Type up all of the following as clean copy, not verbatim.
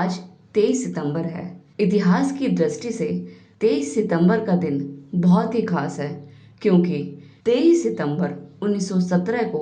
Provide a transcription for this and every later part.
आज 23 सितंबर है। इतिहास की दृष्टि से 23 सितंबर का दिन बहुत ही खास है, क्योंकि 23 सितंबर 1917 को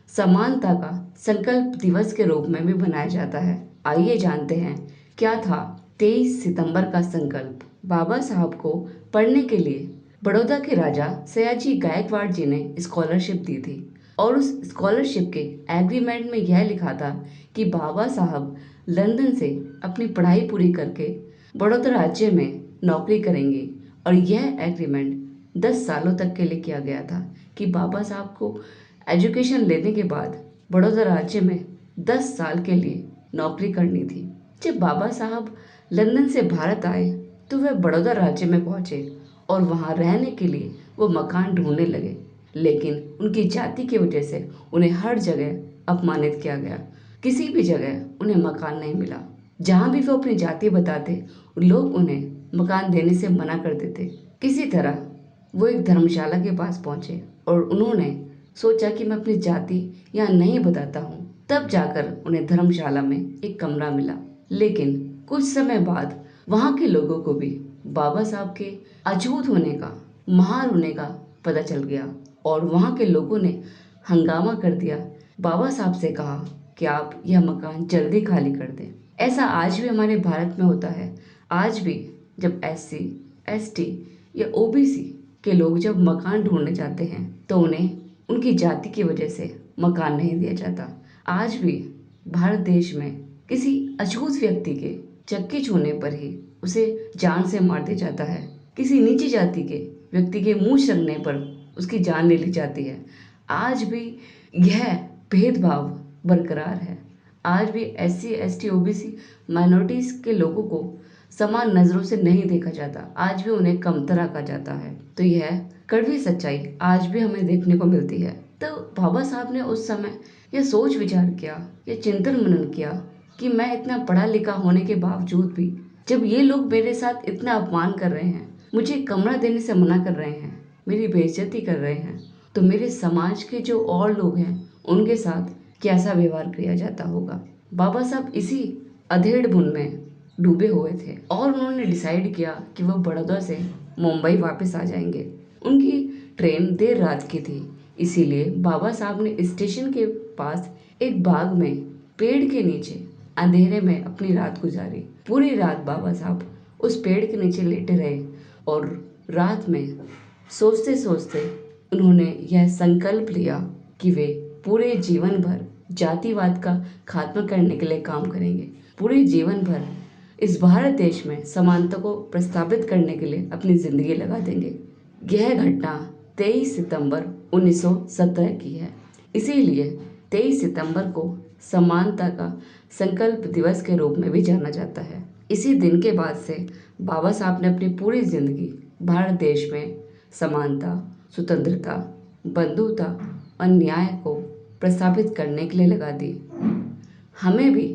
समानता का संकल्प दिवस के रूप में भी मनाया जाता है। आइए जानते हैं क्या था 23 सितंबर का संकल्प। बाबा साहब को पढ़ने के लिए बड़ौदा के राजा सयाजी गायकवाड़ जी ने स्कॉलरशिप दी थी और उस स्कॉलरशिप के एग्रीमेंट में यह लिखा था कि बाबा साहब लंदन से अपनी पढ़ाई पूरी करके बड़ौदा राज्य में नौकरी करेंगे। और यह एग्रीमेंट 10 सालों तक के लिए किया गया था कि बाबा साहब को एजुकेशन लेने के बाद बड़ौदा राज्य में 10 साल के लिए नौकरी करनी थी। जब बाबा साहब लंदन से भारत आए तो वह बड़ौदा राज्य में पहुंचे और वहां रहने के लिए वो मकान ढूंढने लगे, लेकिन उनकी जाति की वजह से उन्हें हर जगह अपमानित किया गया। किसी भी जगह उन्हें मकान नहीं मिला। जहां भी वो अपनी जाति बताते लोग उन्हें मकान देने से मना कर देते। किसी तरह वो एक धर्मशाला के पास पहुंचे और उन्होंने सोचा कि मैं अपनी जाति यहाँ नहीं बताता हूँ। तब जाकर उन्हें धर्मशाला में एक कमरा मिला, लेकिन कुछ समय बाद वहाँ के लोगों को भी बाबा साहब के अछूत होने का, महान होने का पता चल गया और वहाँ के लोगों ने हंगामा कर दिया। बाबा साहब से कहा कि आप यह मकान जल्दी खाली कर दें। ऐसा आज भी हमारे भारत में होता है। आज भी जब SC, ST या OBC के लोग जब मकान ढूंढने जाते हैं तो उन्हें उनकी जाति की वजह से मकान नहीं दिया जाता। आज भी भारत देश में किसी अछूत व्यक्ति के चक्की छूने पर ही उसे जान से मार दिया जाता है। किसी नीची जाति के व्यक्ति के मुंह छूने पर उसकी जान ले ली जाती है। आज भी यह भेदभाव बरकरार है। आज भी SC, ST, OBC माइनॉरिटीज के लोगों को समान नजरों से नहीं देखा जाता। आज भी उन्हें कमतर आंका जाता है। तो यह कड़वी सच्चाई आज भी हमें देखने को मिलती है। तो बाबा साहब ने उस समय यह सोच विचार किया, यह चिंतन मनन किया कि मैं इतना पढ़ा लिखा होने के बावजूद भी जब ये लोग मेरे साथ इतना अपमान कर रहे हैं, मुझे कमरा देने से मना कर रहे हैं, मेरी बेइज्जती कर रहे हैं, तो मेरे समाज के जो और लोग हैं उनके साथ कैसा व्यवहार किया जाता होगा। बाबा साहब इसी अधेड़ बुन में डूबे हुए थे और उन्होंने डिसाइड किया कि वह बड़ौदा से मुंबई वापस आ जाएंगे। उनकी ट्रेन देर रात की थी, इसीलिए बाबा साहब ने स्टेशन के पास एक बाग में पेड़ के नीचे अंधेरे में अपनी रात गुजारी। पूरी रात बाबा साहब उस पेड़ के नीचे लेटे रहे और रात में सोचते सोचते उन्होंने यह संकल्प लिया कि वे पूरे जीवन भर जातिवाद का खात्मा करने के लिए काम करेंगे। पूरे जीवन भर इस भारत देश में समानता को प्रस्तावित करने के लिए अपनी जिंदगी लगा देंगे। यह घटना 23 सितंबर 1917 की है। इसीलिए 23 सितंबर को समानता का संकल्प दिवस के रूप में भी जाना जाता है। इसी दिन के बाद से बाबा साहब ने अपनी पूरी जिंदगी भारत देश में समानता, स्वतंत्रता, बंधुता और न्याय को प्रस्तावित करने के लिए लगा दी। हमें भी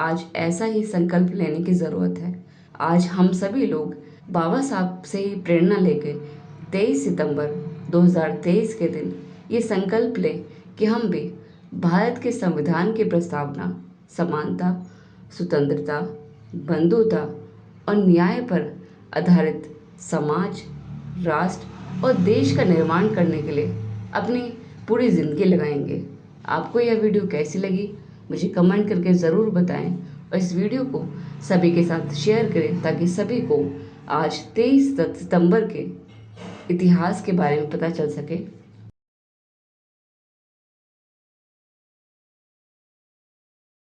आज ऐसा ही संकल्प लेने की ज़रूरत है। आज हम सभी लोग बाबा साहब से ही प्रेरणा लेकर 23 सितंबर 2023 के दिन ये संकल्प लें कि हम भी भारत के संविधान की प्रस्तावना समानता, स्वतंत्रता, बंधुता और न्याय पर आधारित समाज, राष्ट्र और देश का निर्माण करने के लिए अपनी पूरी ज़िंदगी लगाएंगे। आपको यह वीडियो कैसी लगी मुझे कमेंट करके ज़रूर बताएं और इस वीडियो को सभी के साथ शेयर करें ताकि सभी को आज 23 सितंबर के इतिहास के बारे में पता चल सके।